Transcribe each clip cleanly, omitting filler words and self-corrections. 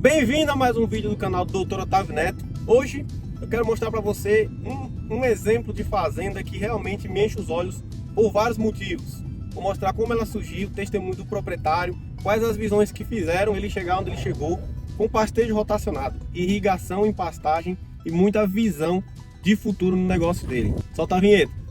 Bem-vindo a mais um vídeo do canal do Dr. Otávio Neto. Hoje eu quero mostrar para você um exemplo de fazenda que realmente me enche os olhos por vários motivos. Vou mostrar como ela surgiu, testemunho do proprietário, quais as visões que fizeram ele chegar onde ele chegou, com pastejo rotacionado, irrigação em pastagem e muita visão de futuro no negócio dele. Solta a vinheta.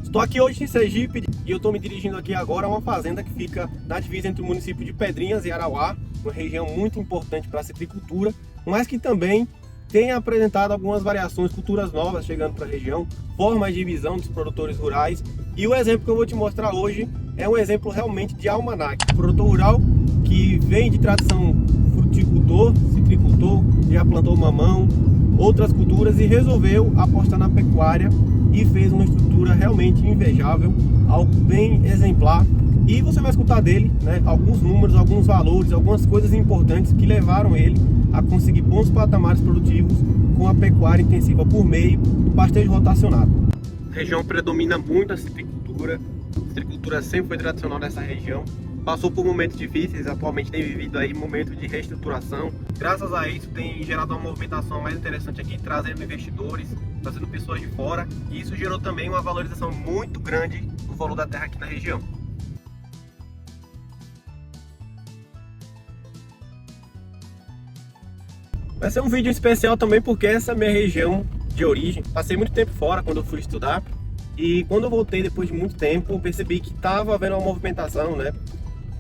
Estou aqui hoje em Sergipe e eu estou me dirigindo aqui agora a uma fazenda que fica na divisa entre o município de Pedrinhas e Arauá, uma região muito importante para a citricultura, mas que também tem apresentado algumas variações, culturas novas chegando para a região, formas de visão dos produtores rurais. E o exemplo que eu vou te mostrar hoje é um exemplo realmente de almanac. Produtor rural que vem de tradição fruticultor, citricultor, já plantou mamão, outras culturas e resolveu apostar na pecuária e fez uma estrutura realmente invejável, algo bem exemplar. E você vai escutar dele, né, alguns números, alguns valores, algumas coisas importantes que levaram ele a conseguir bons patamares produtivos com a pecuária intensiva por meio do pastejo rotacionado. A região predomina muito a citricultura. A citricultura sempre foi tradicional nessa região. Passou por momentos difíceis, atualmente tem vivido aí momentos de reestruturação. Graças a isso tem gerado uma movimentação mais interessante aqui, trazendo investidores, trazendo pessoas de fora. E isso gerou também uma valorização muito grande do valor da terra aqui na região. Vai ser um vídeo especial também porque essa é a minha região de origem. Passei muito tempo fora quando eu fui estudar. E quando eu voltei depois de muito tempo, eu percebi que estava havendo uma movimentação, né?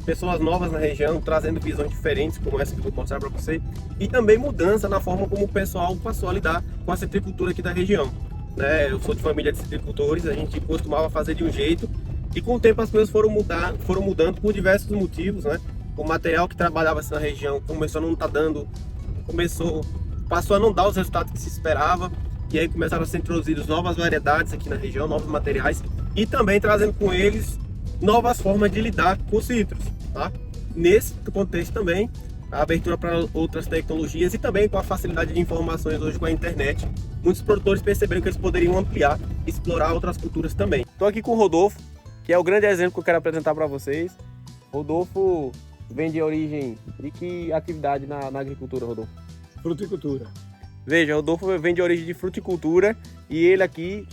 Pessoas novas na região, trazendo visões diferentes, como essa que eu vou mostrar para você, e também mudança na forma como o pessoal passou a lidar com a citricultura aqui da região. Né? Eu sou de família de citricultores, a gente costumava fazer de um jeito, e com o tempo as coisas foram mudando por diversos motivos, né? O material que trabalhava na região começou a não estar dando, passou a não dar os resultados que se esperava, e aí começaram a ser introduzidas novas variedades aqui na região, novos materiais, e também trazendo com eles novas formas de lidar com os citros, tá? Nesse contexto também, a abertura para outras tecnologias e também com a facilidade de informações hoje com a internet, muitos produtores perceberam que eles poderiam ampliar e explorar outras culturas também. Estou aqui com o Rodolfo, que é o grande exemplo que eu quero apresentar para vocês. Rodolfo vem de origem de que atividade na agricultura, Rodolfo? Fruticultura. Veja, o Rodolfo vem de origem de fruticultura e ele aqui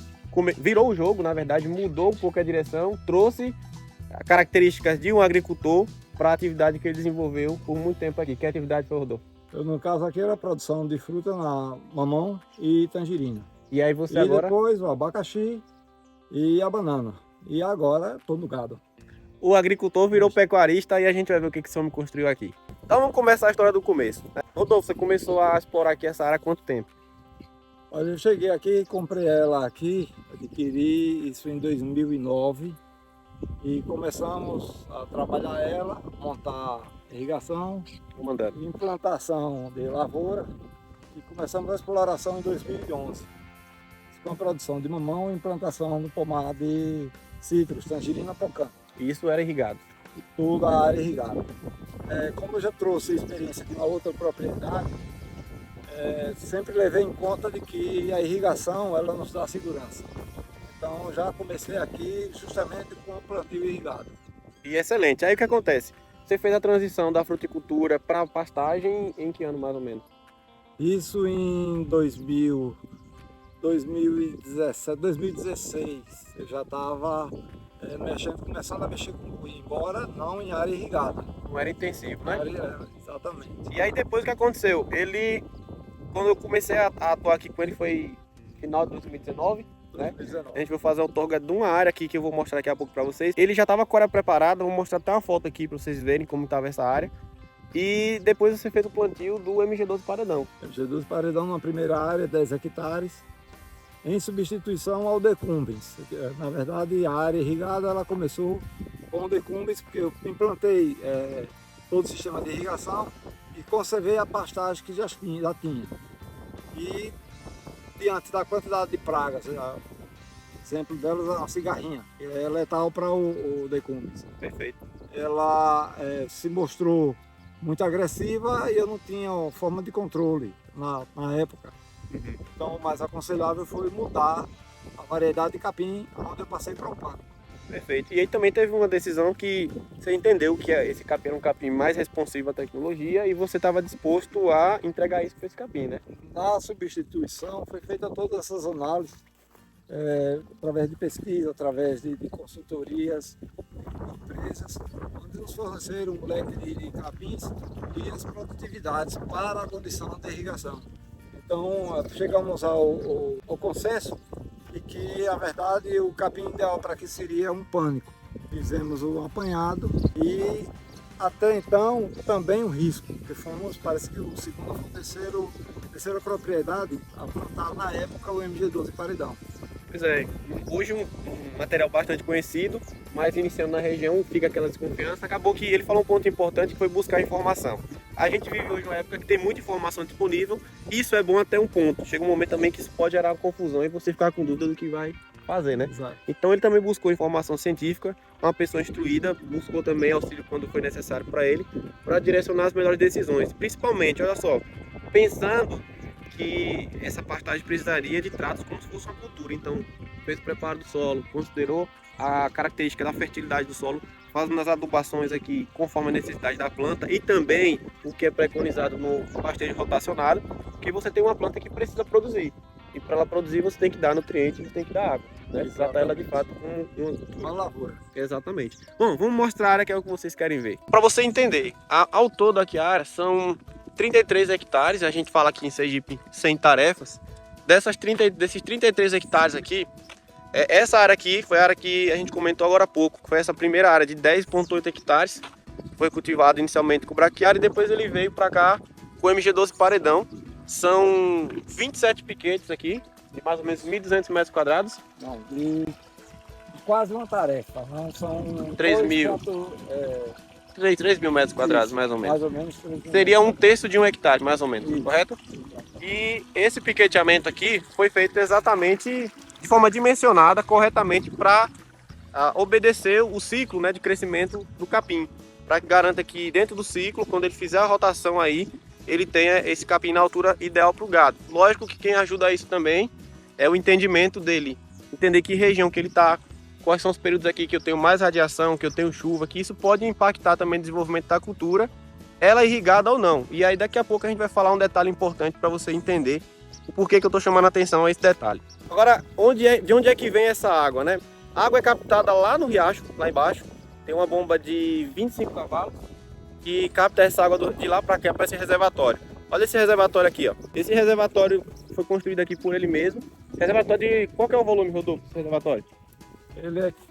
virou o jogo, na verdade, mudou um pouco a direção, trouxe características de um agricultor para a atividade que ele desenvolveu por muito tempo aqui. Que atividade foi, Rodolfo? Eu, no caso aqui era a produção de fruta na mamão e tangerina. E aí você e agora... depois o abacaxi e a banana. E agora estou no gado. O agricultor virou pecuarista e a gente vai ver o que esse homem construiu aqui. Então vamos começar a história do começo. Rodolfo, você começou a explorar aqui essa área há quanto tempo? Olha, eu cheguei aqui, comprei ela aqui, adquiri isso em 2009 e começamos a trabalhar ela, montar irrigação, implantação de lavoura e começamos a exploração em 2011 com a produção de mamão e implantação no pomar de citros, tangerina, pocã. Isso era irrigado? Toda a área irrigada. Como eu já trouxe experiência aqui na outra propriedade, sempre levei em conta de que a irrigação ela nos dá segurança. Então já comecei aqui justamente com o plantio irrigado. E excelente. Aí o que acontece? Você fez a transição da fruticultura para a pastagem em que ano mais ou menos? Isso em 2017, 2016. Eu já estava começando a mexer com boi, embora não em área irrigada. Não era intensivo, né? Exatamente. E aí depois o que aconteceu? Quando eu comecei a atuar aqui com ele foi final de 2019, né? 2019. A gente vai fazer uma outorga de uma área aqui que eu vou mostrar daqui a pouco para vocês. Ele já estava com a área preparada, vou mostrar até uma foto aqui para vocês verem como estava essa área. E depois você fez o plantio do MG12 Paredão. MG12 Paredão na primeira área, 10 hectares, em substituição ao decumbens. Na verdade, a área irrigada ela começou com o decumbens, porque eu implantei todo o sistema de irrigação e conservei a pastagem que já tinha. E diante da quantidade de pragas, exemplo delas é a cigarrinha, que é letal para o decumbens. Perfeito. Ela se mostrou muito agressiva e eu não tinha forma de controle na época. Então o mais aconselhável foi mudar a variedade de capim onde eu passei para o pânico. Perfeito. E aí também teve uma decisão que você entendeu que esse capim era um capim mais responsivo à tecnologia e você estava disposto a entregar isso para esse capim, né? Na substituição foi feita todas essas análises, através de pesquisa, através de consultorias, empresas, onde nos forneceram um leque de capins e as produtividades para a condição de irrigação. Então, chegamos ao consenso de que, na verdade, o capim ideal para aqui seria um pânico. Fizemos o apanhado e, até então, também um risco, porque parece que o segundo foi a terceira propriedade a plantar na época o MG12 paredão. Pois é, hoje um material bastante conhecido, mas iniciando na região fica aquela desconfiança. Acabou que ele falou um ponto importante que foi buscar informação. A gente vive hoje uma época que tem muita informação disponível, isso é bom até um ponto. Chega um momento também que isso pode gerar confusão e você ficar com dúvida do que vai fazer, né? Exato. Então ele também buscou informação científica, uma pessoa instruída, buscou também auxílio quando foi necessário para ele, para direcionar as melhores decisões. Principalmente, olha só, pensando que essa pastagem precisaria de tratos como se fosse uma cultura. Então, fez o preparo do solo, considerou a característica da fertilidade do solo, fazendo as adubações aqui conforme a necessidade da planta e também o que é preconizado no pastejo rotacionado, porque você tem uma planta que precisa produzir. E para ela produzir você tem que dar nutrientes, você tem que dar água, né? Tratar ela de fato como uma lavoura. Exatamente. Bom, vamos mostrar a área que é o que vocês querem ver. Para você entender, ao todo aqui a área são 33 hectares, a gente fala aqui em Sergipe sem tarefas. Desses 33 hectares aqui, essa área aqui foi a área que a gente comentou agora há pouco, que foi essa primeira área de 10,8 hectares, foi cultivado inicialmente com braquiária e depois ele veio para cá com o MG12 paredão. São 27 piquetes aqui, de mais ou menos 1.200 metros quadrados. Não, de quase uma tarefa, não são 3.000. 3 mil metros quadrados, Isso, mais ou menos. Mais ou menos 3 mil. Seria um terço de um hectare, mais ou menos, Isso. correto? E esse piqueteamento aqui foi feito exatamente de forma dimensionada, corretamente, para obedecer o ciclo, né, de crescimento do capim. Para que garanta que dentro do ciclo, quando ele fizer a rotação aí, ele tenha esse capim na altura ideal para o gado. Lógico que quem ajuda a isso também é o entendimento dele. Entender que região que ele está, quais são os períodos aqui que eu tenho mais radiação, que eu tenho chuva, que isso pode impactar também o desenvolvimento da cultura, ela irrigada ou não. E aí daqui a pouco a gente vai falar um detalhe importante para você entender o porquê que eu estou chamando a atenção a esse detalhe. Agora, de onde é que vem essa água, né? A água é captada lá no riacho, lá embaixo. Tem uma bomba de 25 cavalos que capta essa água de lá para cá, para esse reservatório. Olha esse reservatório aqui, ó. Esse reservatório foi construído aqui por ele mesmo. Reservatório de... Qual que é o volume, Rodolfo, desse reservatório?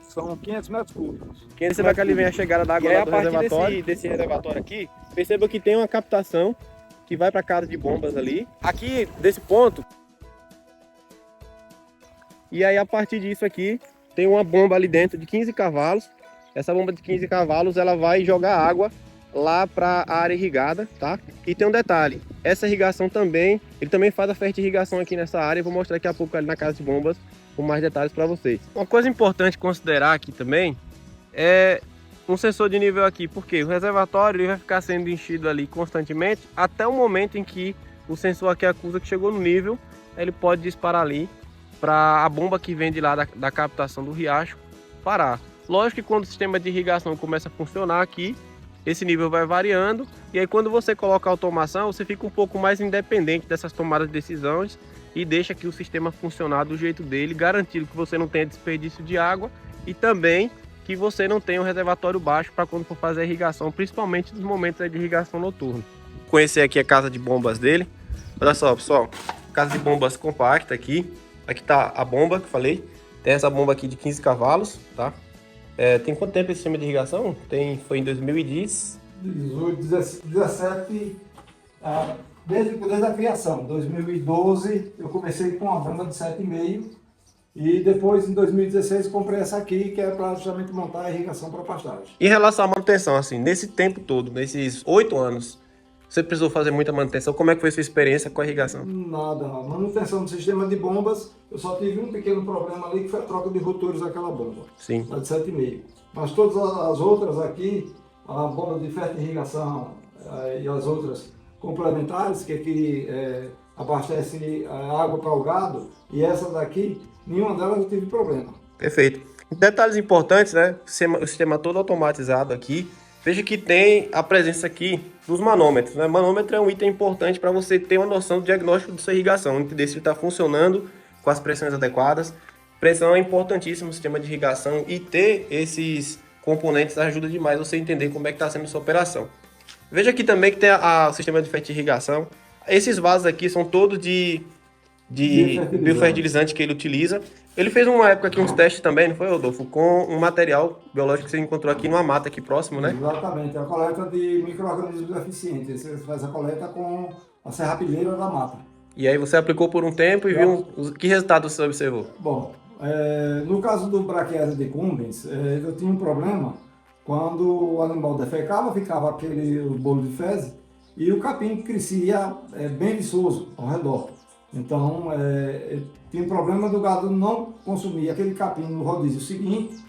São 500 metros cúbicos. Você vai que ali vem a chegada da água lá do reservatório. Desse reservatório aqui, perceba que tem uma captação que vai para a casa de bombas ali. Aqui, desse ponto. E aí, a partir disso aqui, tem uma bomba ali dentro de 15 cavalos. Essa bomba de 15 cavalos, ela vai jogar água lá para a área irrigada, tá? E tem um detalhe, essa irrigação também, ele também faz a fertirrigação aqui nessa área. Eu vou mostrar daqui a pouco ali na casa de bombas com mais detalhes para vocês. Uma coisa importante considerar aqui também é um sensor de nível aqui, porque o reservatório ele vai ficar sendo enchido ali constantemente até o momento em que o sensor aqui acusa que chegou no nível, ele pode disparar ali para a bomba que vem de lá da captação do riacho parar. Lógico que quando o sistema de irrigação começa a funcionar aqui, esse nível vai variando e aí quando você coloca a automação, você fica um pouco mais independente dessas tomadas de decisões e deixa que o sistema funcionar do jeito dele, garantindo que você não tenha desperdício de água e também que você não tenha um reservatório baixo para quando for fazer a irrigação, principalmente nos momentos de irrigação noturna. Conhecer aqui a casa de bombas dele. Olha só, pessoal, casa de bombas compacta aqui. Aqui tá a bomba que eu falei. Tem essa bomba aqui de 15 cavalos, tá? Tem quanto tempo esse sistema de irrigação? Foi em 2010? 18, 17, desde a criação. 2012 eu comecei com uma bomba de 7,5 e depois em 2016 comprei essa aqui que é para justamente montar a irrigação para pastagem. Em relação à manutenção, assim, nesse tempo todo, nesses 8 anos, você precisou fazer muita manutenção? Como é que foi a sua experiência com a irrigação? Nada, não. Manutenção do sistema de bombas, eu só tive um pequeno problema ali que foi a troca de rotores daquela bomba. Sim. A de 7,5. Mas todas as outras aqui, a bomba de fertirrigação e as outras complementares, que aqui abastece a água para o gado, e essa daqui, nenhuma delas eu tive problema. Perfeito. Detalhes importantes, né? O sistema todo automatizado aqui. Veja que tem a presença aqui dos manômetros, né? Manômetro é um item importante para você ter uma noção do diagnóstico de sua irrigação, entender se está funcionando com as pressões adequadas. Pressão é importantíssimo no sistema de irrigação e ter esses componentes ajuda demais você entender como é que está sendo a sua operação. Veja aqui também que tem o sistema de fertirrigação. Esses vasos aqui são todos de biofertilizante que ele utiliza. Ele fez uma época aqui uns testes também, não foi, Rodolfo? Com um material biológico que você encontrou aqui numa mata aqui próximo, né? Exatamente, a coleta de micro-organismos eficientes. Você faz a coleta com a serrapilheira da mata. E aí você aplicou por um tempo e viu que resultado você observou? Bom, no caso do Brachyera decumbens, eu tinha um problema quando o animal defecava, ficava aquele bolo de fezes e o capim crescia bem viçoso ao redor. Então, tinha um problema do gado não consumir aquele capim no rodízio seguinte,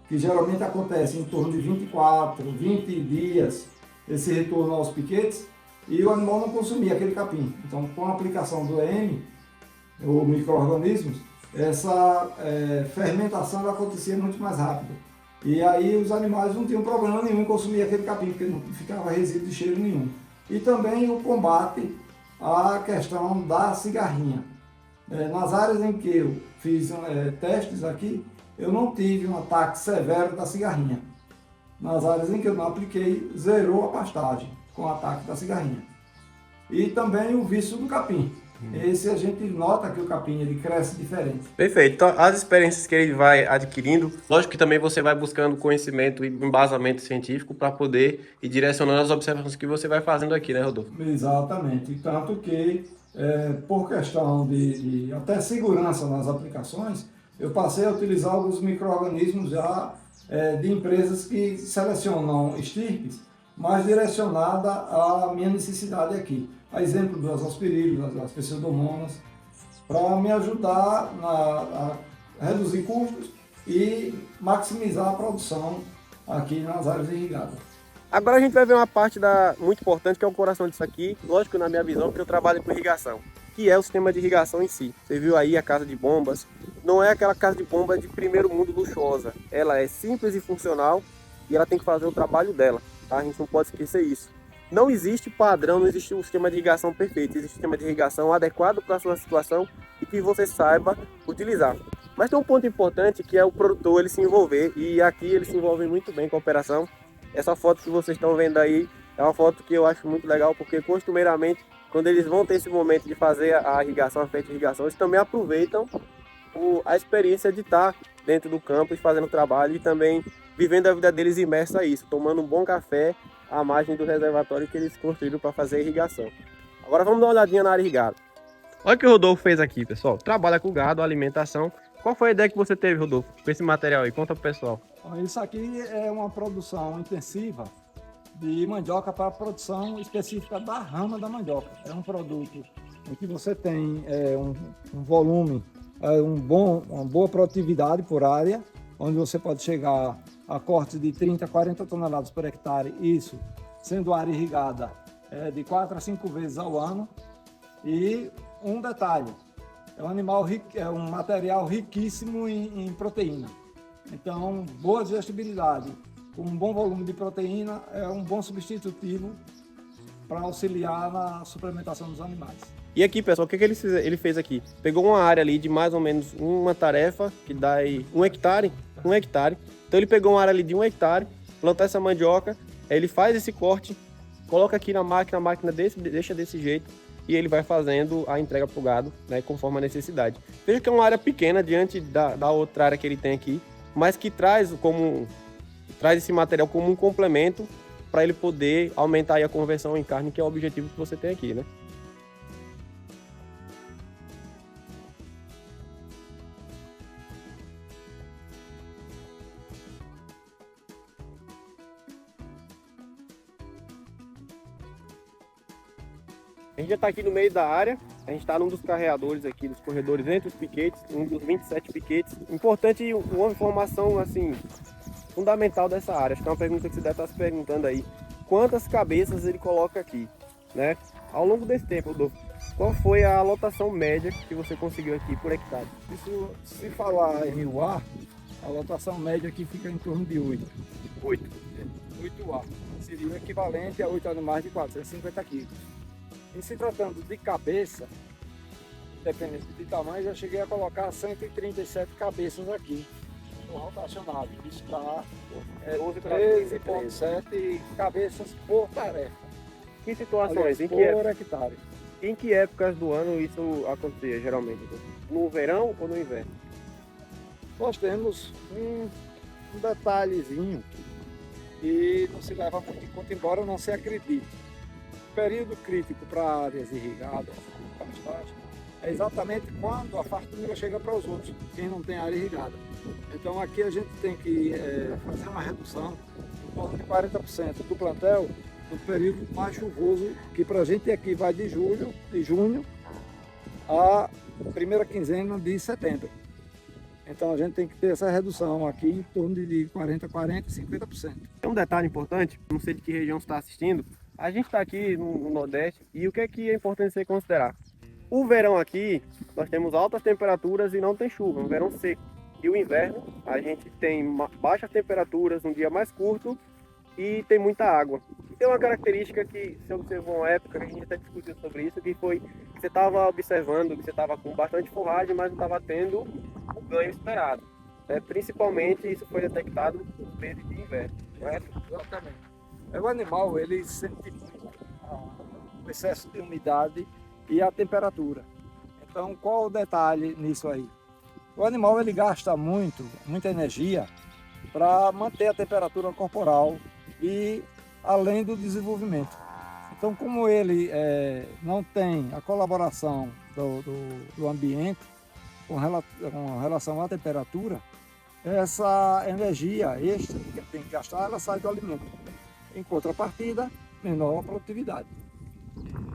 que geralmente acontece em torno de 24, 20 dias, esse retorno aos piquetes, e o animal não consumia aquele capim. Então, com a aplicação do EM, ou micro-organismos, essa fermentação acontecia muito mais rápido. E aí os animais não tinham problema nenhum em consumir aquele capim, porque não ficava resíduo de cheiro nenhum. E também o combate à questão da cigarrinha. Nas áreas em que eu fiz testes aqui, eu não tive um ataque severo da cigarrinha. Nas áreas em que eu não apliquei, zerou a pastagem com o ataque da cigarrinha. E também o vício do capim. Esse a gente nota que o capim ele cresce diferente. Perfeito. Então, as experiências que ele vai adquirindo, lógico que também você vai buscando conhecimento e embasamento científico para poder ir direcionando as observações que você vai fazendo aqui, né, Rodolfo? Exatamente. Tanto que, por questão de até segurança nas aplicações, eu passei a utilizar alguns micro-organismos já de empresas que selecionam estirpes mais direcionada à minha necessidade aqui. A exemplo das aspirilas, das pseudomonas, para me ajudar a reduzir custos e maximizar a produção aqui nas áreas irrigadas. Agora a gente vai ver uma parte muito importante, que é o coração disso aqui, lógico na minha visão, porque eu trabalho com irrigação, que é o sistema de irrigação em si. Você viu aí a casa de bombas, não é aquela casa de bomba de primeiro mundo luxuosa, ela é simples e funcional e ela tem que fazer o trabalho dela, tá? A gente não pode esquecer isso. Não existe padrão, não existe um sistema de irrigação perfeito, existe um sistema de irrigação adequado para a sua situação e que você saiba utilizar. Mas tem um ponto importante que é o produtor ele se envolver, e aqui ele se envolve muito bem com a operação. Essa foto que vocês estão vendo aí é uma foto que eu acho muito legal, porque costumeiramente quando eles vão ter esse momento de fazer a irrigação, a fertirrigação, eles também aproveitam a experiência de estar dentro do campo e fazendo trabalho e também vivendo a vida deles imersa a isso, tomando um bom café à margem do reservatório que eles construíram para fazer a irrigação. Agora vamos dar uma olhadinha na área irrigada. Olha o que o Rodolfo fez aqui, pessoal. Trabalha com gado, alimentação. Qual foi a ideia que você teve, Rodolfo, com esse material aí? Conta pro pessoal. Isso aqui é uma produção intensiva de mandioca para produção específica da rama da mandioca. É um produto em que você tem um volume, uma boa produtividade por área, onde você pode chegar a cortes de 30 a 40 toneladas por hectare, isso sendo área irrigada de 4 a 5 vezes ao ano. E um detalhe, é um material riquíssimo em proteína. Então, boa digestibilidade, com um bom volume de proteína, é um bom substitutivo para auxiliar na suplementação dos animais. E aqui, pessoal, o que ele fez aqui? Pegou uma área ali de mais ou menos uma tarefa, que dá aí 1 hectare. Então ele pegou uma área ali de 1 hectare, plantou essa mandioca, aí ele faz esse corte, coloca aqui na máquina, a máquina deixa desse jeito, e ele vai fazendo a entrega para o gado, né, conforme a necessidade. Veja que é uma área pequena diante da outra área que ele tem aqui, mas que traz esse material como um complemento para ele poder aumentar aí a conversão em carne, que é o objetivo que você tem aqui, né? A gente já está aqui no meio da área, a gente está num dos carreadores aqui, dos corredores entre os piquetes, um dos 27 piquetes. Importante, uma informação assim, fundamental dessa área, acho que é uma pergunta que você deve estar se perguntando aí. Quantas cabeças ele coloca aqui, né? Ao longo desse tempo, Qual foi a lotação média que você conseguiu aqui por hectare? Isso, se falar em UA, a lotação média aqui fica em torno de 8. 8. 8 A. Seria o equivalente a 8 animais de 450 quilos. E se tratando de cabeça, dependendo de tamanho, já cheguei a colocar 137 cabeças aqui no rotacionado. Isso dá 13,7 cabeças por tarefa. Que situações? Aliás, por hectare. Em que épocas do ano isso acontecia, geralmente? No verão ou no inverno? Nós temos um detalhezinho e não se leva muito em conta, embora não se acredite. O período crítico para áreas irrigadas, pastagem, é exatamente quando a fartura chega para os outros, quem não tem área irrigada. Então aqui a gente tem que fazer uma redução em torno de 40% do plantel no período mais chuvoso, que para a gente aqui vai de junho à primeira quinzena de setembro. Então a gente tem que ter essa redução aqui em torno de 40%, 50%. Tem um detalhe importante, não sei de que região você está assistindo, a gente está aqui no Nordeste e o que é importante você considerar? O verão aqui, nós temos altas temperaturas e não tem chuva, um verão seco. E o inverno, a gente tem baixas temperaturas, um dia mais curto e tem muita água. E tem uma característica que você observou uma época, que a gente até discutiu sobre isso, que foi que você estava observando que você estava com bastante forragem, mas não estava tendo o ganho esperado. Principalmente isso foi detectado no meses de inverno, correto? Exatamente. O animal, ele sente muito o excesso de umidade e a temperatura. Então, qual o detalhe nisso aí? O animal, ele gasta muita energia para manter a temperatura corporal e além do desenvolvimento. Então, como ele não tem a colaboração do ambiente com relação à temperatura, essa energia extra que ele tem que gastar, ela sai do alimento. Em contrapartida, menor produtividade.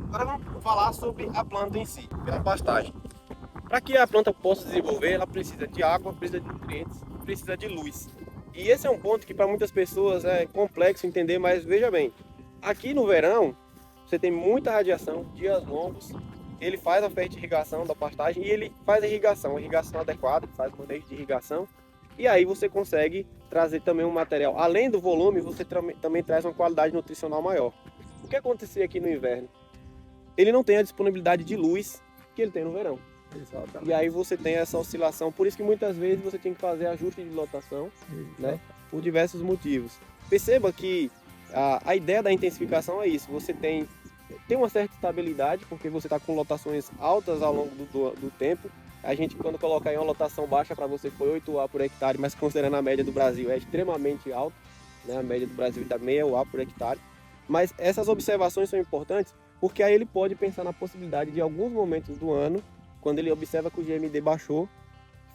Agora vamos falar sobre a planta em si, pela pastagem. Para que a planta possa desenvolver, ela precisa de água, precisa de nutrientes, precisa de luz. E esse é um ponto que para muitas pessoas é complexo entender, mas veja bem, aqui no verão você tem muita radiação, dias longos, ele faz a fertirrigação da pastagem e ele faz a irrigação adequada, faz o manejo de irrigação, e aí você consegue trazer também um material, além do volume, você também traz uma qualidade nutricional maior. O que acontecia aqui no inverno? Ele não tem a disponibilidade de luz que ele tem no verão. Exatamente. E aí você tem essa oscilação, por isso que muitas vezes você tem que fazer ajuste de lotação, né, por diversos motivos. Perceba que a ideia da intensificação é isso, você tem uma certa estabilidade, porque você está com lotações altas ao longo do tempo. A gente, quando coloca aí uma lotação baixa, para você foi 8 A por hectare, mas considerando a média do Brasil é extremamente alta, né? A média do Brasil dá meia A por hectare. Mas essas observações são importantes, porque aí ele pode pensar na possibilidade de alguns momentos do ano, quando ele observa que o GMD baixou,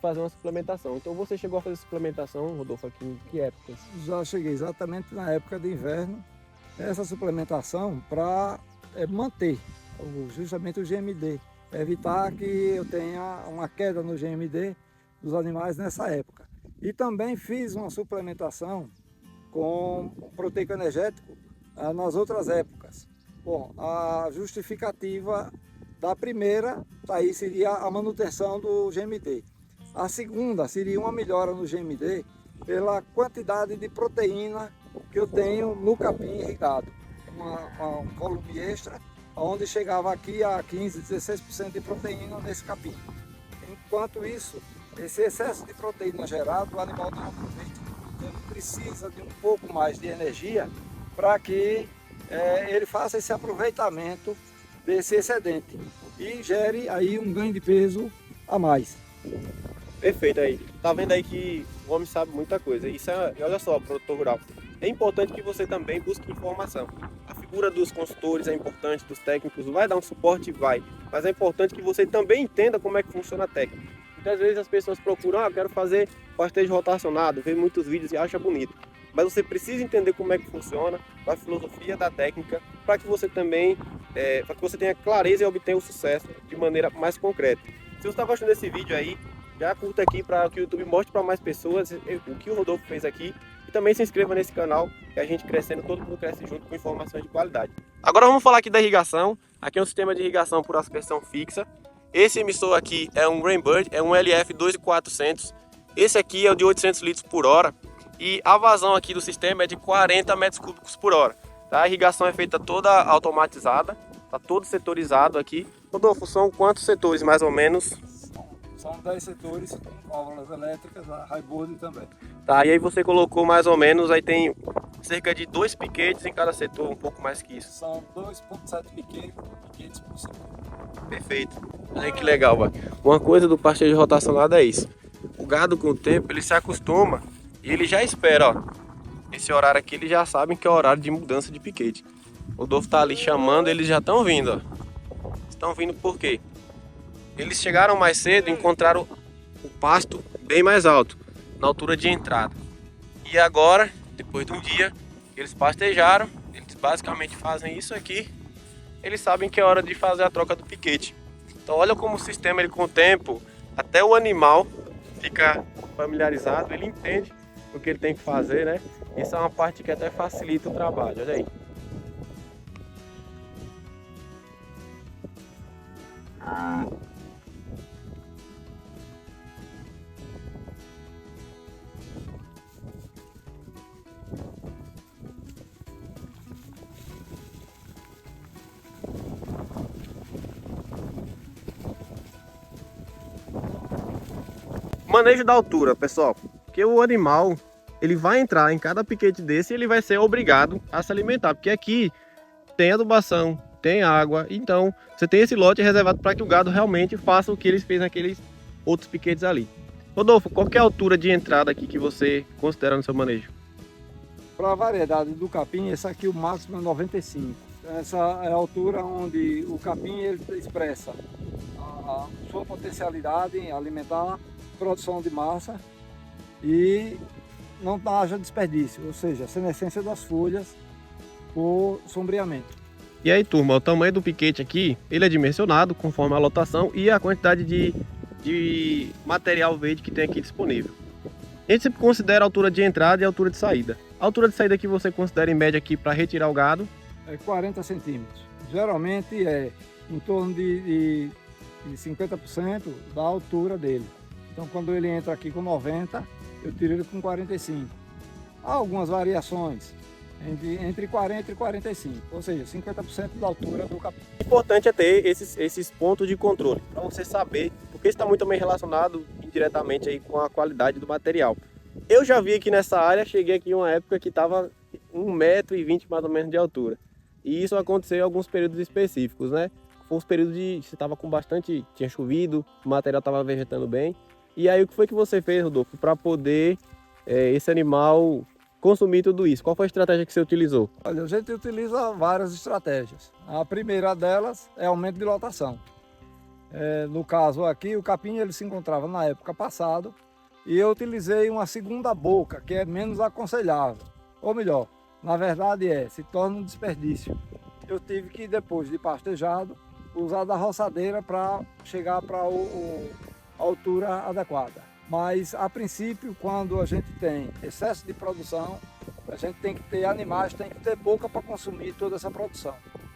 fazer uma suplementação. Então você chegou a fazer suplementação, Rodolfo, aqui em que épocas? Já cheguei exatamente na época de inverno, essa suplementação para manter justamente o GMD, evitar que eu tenha uma queda no GMD dos animais nessa época. E também fiz uma suplementação com proteico energético nas outras épocas. Bom, a justificativa da primeira, aí seria a manutenção do GMD. A segunda seria uma melhora no GMD pela quantidade de proteína que eu tenho no capim irrigado. Um volume extra, onde chegava aqui a 15, 16% de proteína nesse capim. Enquanto isso, esse excesso de proteína gerado, o animal não aproveita. Ele precisa de um pouco mais de energia para que ele faça esse aproveitamento desse excedente e gere aí um ganho de peso a mais. Perfeito aí. Tá vendo aí que o homem sabe muita coisa. Isso olha só, produtor rural. É importante que você também busque informação. A figura dos consultores é importante, dos técnicos, vai dar um suporte? Vai. Mas é importante que você também entenda como é que funciona a técnica. Muitas vezes as pessoas procuram, eu quero fazer pastejo rotacionado, vê muitos vídeos e acha bonito. Mas você precisa entender como é que funciona, a filosofia da técnica, para que você também, para que você tenha clareza e obtenha o sucesso de maneira mais concreta. Se você está gostando desse vídeo aí, já curta aqui para que o YouTube mostre para mais pessoas o que o Rodolfo fez aqui. E também se inscreva nesse canal, que a gente crescendo, todo mundo cresce junto com informações de qualidade. Agora vamos falar aqui da irrigação. Aqui é um sistema de irrigação por aspersão fixa. Esse emissor aqui é um Greenbird, é um LF 2400. Esse aqui é o de 800 litros por hora. E a vazão aqui do sistema é de 40 metros cúbicos por hora. Tá? A irrigação é feita toda automatizada, tá todo setorizado aqui. Rodolfo, são quantos setores mais ou menos? São 10 setores com válvulas elétricas, a highboard também. Tá, e aí você colocou mais ou menos, aí tem cerca de 2 piquetes em cada setor, um pouco mais que isso. São 2,7 piquetes por setor. Perfeito. Aí que legal, vai. Uma coisa do pastejo rotacionado é isso. O gado com o tempo, ele se acostuma e ele já espera, ó. Esse horário aqui, eles já sabem que é o horário de mudança de piquete. O Rodolfo tá ali chamando, eles já estão vindo, ó. Estão vindo por quê? Eles chegaram mais cedo e encontraram o pasto bem mais alto, na altura de entrada. E agora, depois de um dia, eles pastejaram, eles basicamente fazem isso aqui. Eles sabem que é hora de fazer a troca do piquete. Então olha como o sistema, ele com o tempo, até o animal fica familiarizado, ele entende o que ele tem que fazer, né? Isso é uma parte que até facilita o trabalho, olha aí. Manejo da altura, pessoal, porque o animal ele vai entrar em cada piquete desse e ele vai ser obrigado a se alimentar, porque aqui tem adubação, tem água, então você tem esse lote reservado para que o gado realmente faça o que eles fez naqueles outros piquetes ali. Rodolfo, qual que é a altura de entrada aqui que você considera no seu manejo? Para a variedade do capim, esse aqui o máximo é 95. Essa é a altura onde o capim ele expressa a sua potencialidade em alimentar, produção de massa e não haja desperdício, ou seja, senescência das folhas por sombreamento. E aí, turma, o tamanho do piquete aqui, ele é dimensionado conforme a lotação e a quantidade de material verde que tem aqui disponível. A gente sempre considera a altura de entrada e a altura de saída. A altura de saída que você considera em média aqui para retirar o gado? É 40 centímetros. Geralmente é em torno de 50% da altura dele. Então quando ele entra aqui com 90, eu tiro ele com 45. Há algumas variações entre 40 e 45, ou seja, 50% da altura do capim. O importante é ter esses pontos de controle, para você saber, porque isso está muito também relacionado indiretamente aí com a qualidade do material. Eu já vi aqui nessa área, cheguei aqui em uma época que estava 1,20 m mais ou menos de altura. E isso aconteceu em alguns períodos específicos, né? Foi uns períodos de se estava com bastante, tinha chovido, o material estava vegetando bem. E aí o que foi que você fez, Rodolfo, para poder esse animal consumir tudo isso? Qual foi a estratégia que você utilizou? Olha, a gente utiliza várias estratégias. A primeira delas é aumento de lotação. No caso aqui, o capim ele se encontrava na época passada e eu utilizei uma segunda boca, que é menos aconselhável. Ou melhor, na verdade se torna um desperdício. Eu tive que, depois de pastejado, usar da roçadeira para chegar para a altura adequada. Mas, a princípio, quando a gente tem excesso de produção, a gente tem que ter animais, tem que ter boca para consumir toda essa produção.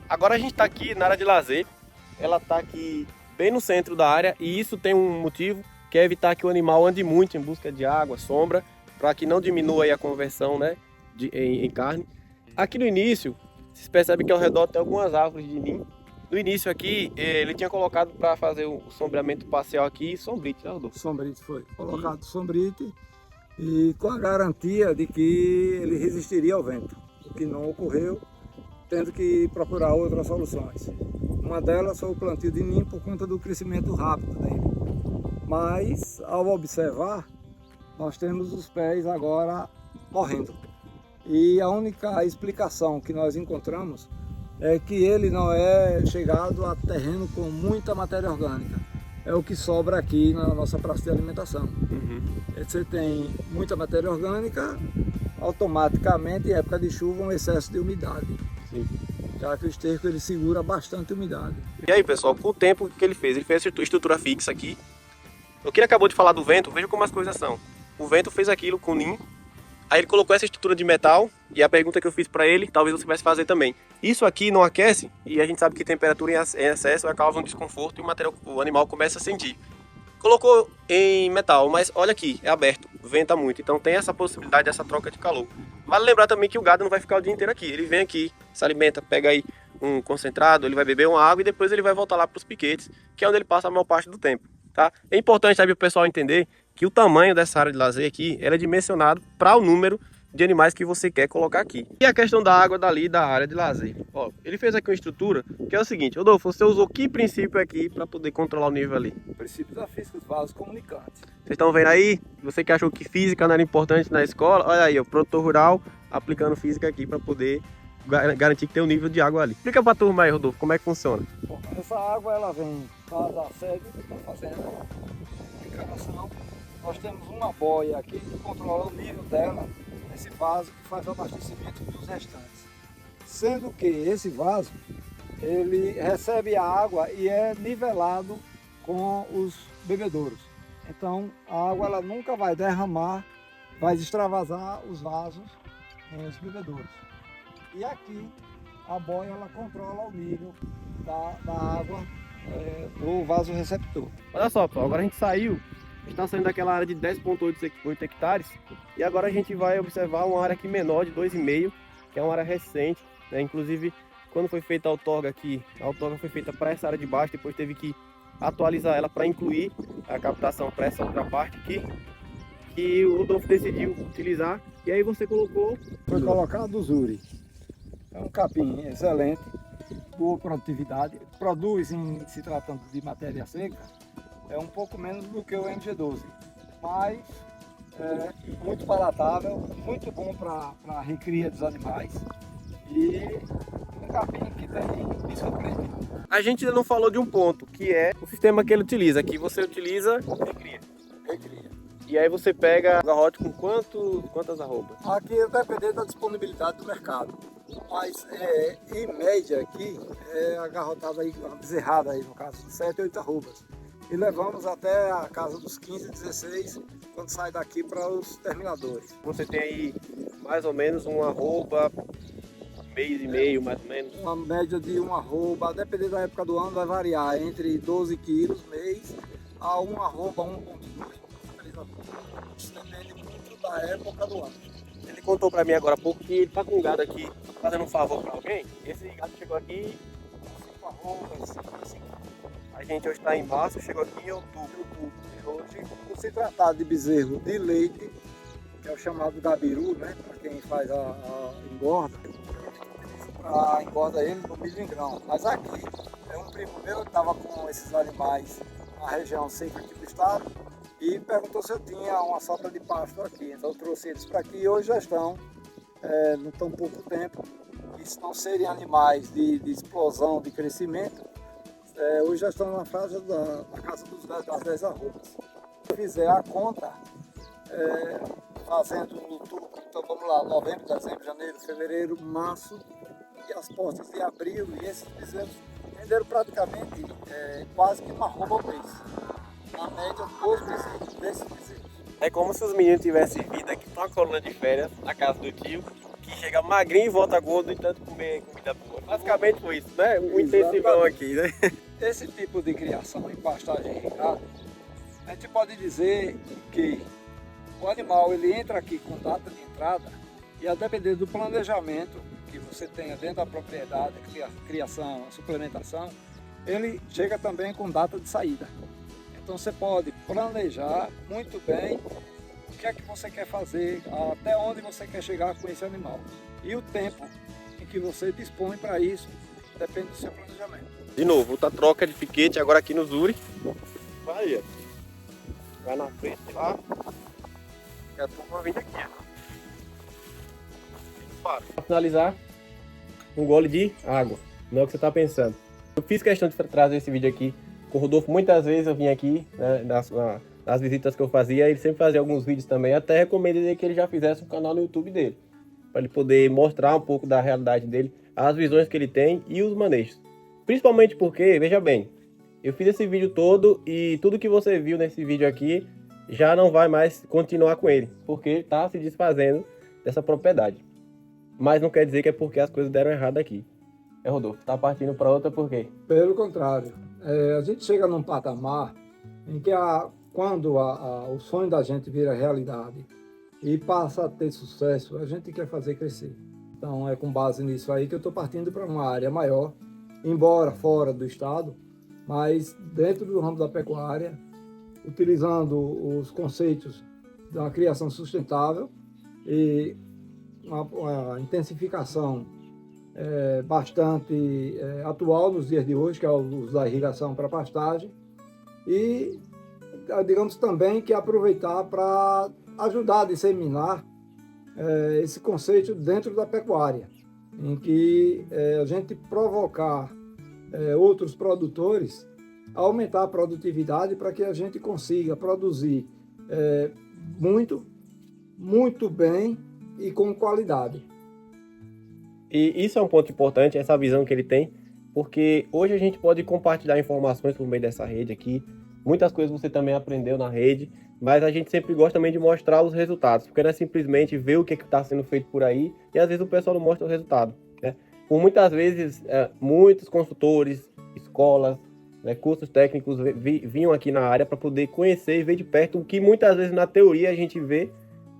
Agora a gente está aqui na área de lazer, ela está aqui bem no centro da área e isso tem um motivo, que é evitar que o animal ande muito em busca de água, sombra, para que não diminua aí a conversão, né, em carne. Aqui no início, vocês percebem que ao redor tem algumas árvores de ninho. No início aqui, ele tinha colocado para fazer o sombreamento parcial aqui, sombrite, né, Rodolfo? Sombrite foi colocado sombrite e com a garantia de que ele resistiria ao vento, o que não ocorreu, tendo que procurar outras soluções. Uma delas foi o plantio de ninho por conta do crescimento rápido dele. Mas, ao observar, nós temos os pés agora morrendo. E a única explicação que nós encontramos é que ele não é chegado a terreno com muita matéria orgânica. É o que sobra aqui na nossa praça de alimentação. Uhum. Você tem muita matéria orgânica, automaticamente, em época de chuva, um excesso de umidade. Sim. Já que o esterco ele segura bastante umidade. E aí, pessoal, com o tempo que ele fez essa estrutura fixa aqui. O que ele acabou de falar do vento, veja como as coisas são. O vento fez aquilo com o ninho, Aí ele colocou essa estrutura de metal e a pergunta que eu fiz para ele, talvez você vai fazer também. Isso aqui não aquece e a gente sabe que temperatura em excesso causa um desconforto e o animal começa a sentir. Colocou em metal, mas olha aqui, é aberto, venta muito, então tem essa possibilidade dessa troca de calor. Vale lembrar também que o gado não vai ficar o dia inteiro aqui, ele vem aqui, se alimenta, pega aí um concentrado, ele vai beber uma água e depois ele vai voltar lá para os piquetes, que é onde ele passa a maior parte do tempo. Tá? É importante para o pessoal entender que o tamanho dessa área de lazer aqui ela é dimensionado para o número de animais que você quer colocar aqui. E a questão da água dali da área de lazer. Ó, ele fez aqui uma estrutura que é o seguinte, Rodolfo, você usou que princípio aqui para poder controlar o nível ali? O princípio da física, os vasos comunicantes. Vocês estão vendo aí? Você que achou que física não era importante na escola, olha aí, o produtor rural aplicando física aqui para poder garantir que tem um nível de água ali. Explica para a turma aí, Rodolfo, como é que funciona. Bom, essa água ela vem da sede da fazenda de encanação. Nós temos uma boia aqui que controla o nível dela, esse vaso que faz o abastecimento dos restantes. Sendo que esse vaso, ele recebe a água e é nivelado com os bebedouros. Então a água ela nunca vai derramar, vai extravasar os vasos os bebedouros. E aqui a boia ela controla o nível da água do vaso receptor. Olha só, pessoal, agora a gente saiu, está saindo daquela área de 10,8 hectares e agora a gente vai observar uma área aqui menor de 2,5, que é uma área recente, né? Inclusive, quando foi feita a outorga aqui, a outorga foi feita para essa área de baixo, depois teve que atualizar ela para incluir a captação para essa outra parte aqui, que o Rodolfo decidiu utilizar, e aí você colocou... Foi colocado o Zuri. É um capim excelente, boa produtividade, produz em se tratando de matéria seca, é um pouco menos do que o MG12, mas é muito palatável, muito bom para a recria dos animais e um capim que tem me surpreendido. A gente ainda não falou de um ponto, que é o sistema que ele utiliza. Aqui você utiliza recria. E aí você pega o garrote com quantas arrobas? Aqui depende da disponibilidade do mercado, mas em média aqui é agarrotada aí, uma bezerrada aí no caso, de 7, 8 arrobas. E levamos até a casa dos 15, 16, quando sai daqui para os terminadores. Você tem aí mais ou menos uma arroba, mês e meio mais ou menos? Uma média de uma arroba, dependendo da época do ano, vai variar entre 12 quilos mês a uma arroba, 1,2. Isso depende muito da época do ano. Ele contou para mim agora há pouco que ele está com um gado aqui fazendo um favor para alguém. Esse gado chegou aqui 5 arrobas, 5. A gente hoje está em março, chegou aqui em outubro. Hoje, por se tratar de bezerro de leite, que é o chamado gabiru, né, para quem faz a engorda, a engorda ele no milho em grão. Mas aqui é um primo meu que estava com esses animais na região seca aqui do estado e perguntou se eu tinha uma sobra de pasto aqui. Então eu trouxe eles para aqui e hoje já estão, não tão pouco tempo, e se não serem animais de explosão, de crescimento, hoje já estão na fase da casa das 10 arrobas. Se fizer a conta, fazendo outubro, então vamos lá, novembro, dezembro, janeiro, fevereiro, março e as portas de abril, e esses bezerros renderam praticamente quase que uma arroba ao mês, na média dos bezerros, desses bezerros. É como se os meninos tivessem vindo aqui para uma coluna de férias na casa do tio, que chega magrinho e volta gordo e tanto comer comida boa. Basicamente foi isso, né? Um intensivão aqui, né? Esse tipo de criação em pastagem irrigada, a gente pode dizer que o animal ele entra aqui com data de entrada e a depender do planejamento que você tenha dentro da propriedade, a criação, a suplementação, ele chega também com data de saída. Então você pode planejar muito bem o que é que você quer fazer, até onde você quer chegar com esse animal. E o tempo em que você dispõe para isso depende do seu planejamento. De novo, outra troca de piquete agora aqui no Zuri. Vai, vai na frente lá. E a turma vem daqui, ó. Para finalizar, um gole de água. Não é o que você está pensando. Eu fiz questão de trazer esse vídeo aqui com o Rodolfo. Muitas vezes eu vim aqui, né, nas visitas que eu fazia, ele sempre fazia alguns vídeos também. Até recomendo que ele já fizesse um canal no YouTube dele, para ele poder mostrar um pouco da realidade dele, as visões que ele tem e os manejos. Principalmente porque, veja bem, eu fiz esse vídeo todo e tudo que você viu nesse vídeo aqui já não vai mais continuar com ele, porque ele está se desfazendo dessa propriedade. Mas não quer dizer que é porque as coisas deram errado aqui. Rodolfo, tá partindo para outra por quê? Pelo contrário, a gente chega num patamar em que quando o sonho da gente vira realidade e passa a ter sucesso, a gente quer fazer crescer. Então é com base nisso aí que eu estou partindo para uma área maior, embora fora do estado, mas dentro do ramo da pecuária, utilizando os conceitos da criação sustentável e uma intensificação bastante atual nos dias de hoje, que é o uso da irrigação para pastagem, e digamos também que aproveitar para ajudar a disseminar esse conceito dentro da pecuária, em que a gente provocar outros produtores a aumentar a produtividade para que a gente consiga produzir muito bem e com qualidade. E isso é um ponto importante, essa visão que ele tem, porque hoje a gente pode compartilhar informações por meio dessa rede aqui. Muitas coisas você também aprendeu na rede, mas a gente sempre gosta também de mostrar os resultados, porque não é simplesmente ver o que está sendo feito por aí, e às vezes o pessoal não mostra o resultado, né? Por muitas vezes, muitos consultores, escolas, cursos técnicos vinham aqui na área para poder conhecer e ver de perto o que muitas vezes na teoria a gente vê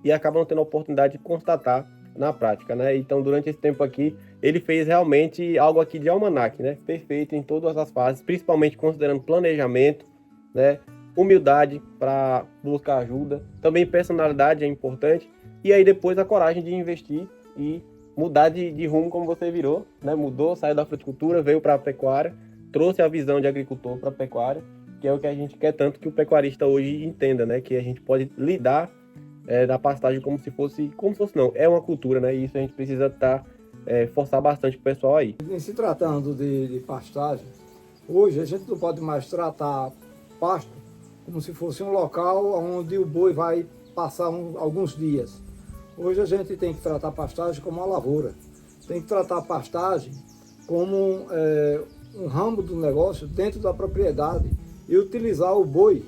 e acaba não tendo a oportunidade de constatar na prática, né? Então, durante esse tempo aqui, ele fez realmente algo aqui de almanaque, né? Perfeito em todas as fases, principalmente considerando planejamento, né? Humildade para buscar ajuda, também personalidade é importante, e aí depois a coragem de investir e mudar de rumo como você virou, né? Mudou, saiu da fruticultura, veio para a pecuária, trouxe a visão de agricultor para a pecuária, que é o que a gente quer tanto que o pecuarista hoje entenda, né? Que a gente pode lidar da pastagem como se fosse não, é uma cultura, né? E isso a gente precisa forçar bastante o pessoal aí. Em se tratando de pastagem, hoje a gente não pode mais tratar pasto como se fosse um local onde o boi vai passar alguns dias. Hoje a gente tem que tratar a pastagem como uma lavoura, tem que tratar a pastagem como um ramo do negócio dentro da propriedade e utilizar o boi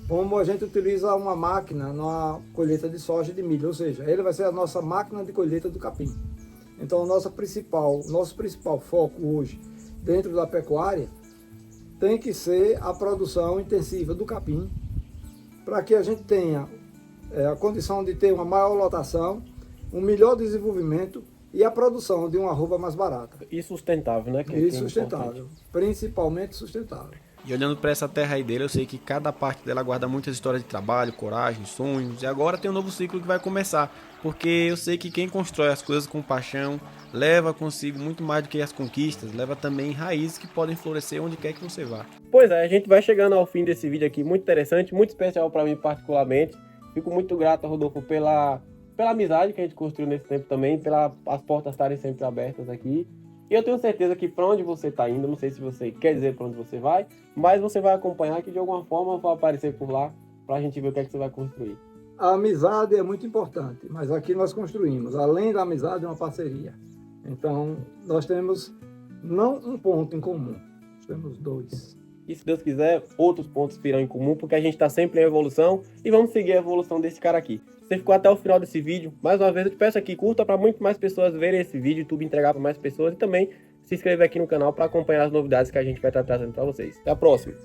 como a gente utiliza uma máquina na colheita de soja e de milho, ou seja, ele vai ser a nossa máquina de colheita do capim. Então, nosso principal foco hoje dentro da pecuária tem que ser a produção intensiva do capim, para que a gente tenha a condição de ter uma maior lotação, um melhor desenvolvimento e a produção de uma arroba mais barata. E sustentável, né? E sustentável, principalmente sustentável. E olhando para essa terra aí dele, eu sei que cada parte dela guarda muitas histórias de trabalho, coragem, sonhos. E agora tem um novo ciclo que vai começar. Porque eu sei que quem constrói as coisas com paixão leva consigo muito mais do que as conquistas. Leva também raízes que podem florescer onde quer que você vá. Pois é, a gente vai chegando ao fim desse vídeo aqui. Muito interessante, muito especial para mim particularmente. Fico muito grato, Rodolfo, pela amizade que a gente construiu nesse tempo também. As portas estarem sempre abertas aqui. E eu tenho certeza que para onde você está indo, não sei se você quer dizer para onde você vai, mas você vai acompanhar que de alguma forma eu vou aparecer por lá para a gente ver o que é que você vai construir. A amizade é muito importante, mas aqui nós construímos, além da amizade, uma parceria. Então, nós temos não um ponto em comum, nós temos dois. E se Deus quiser, outros pontos virão em comum, porque a gente está sempre em evolução e vamos seguir a evolução desse cara aqui. Você ficou até o final desse vídeo, mais uma vez eu te peço aqui, curta para muito mais pessoas verem esse vídeo, YouTube entregar para mais pessoas e também se inscrever aqui no canal para acompanhar as novidades que a gente vai estar trazendo para vocês. Até a próxima!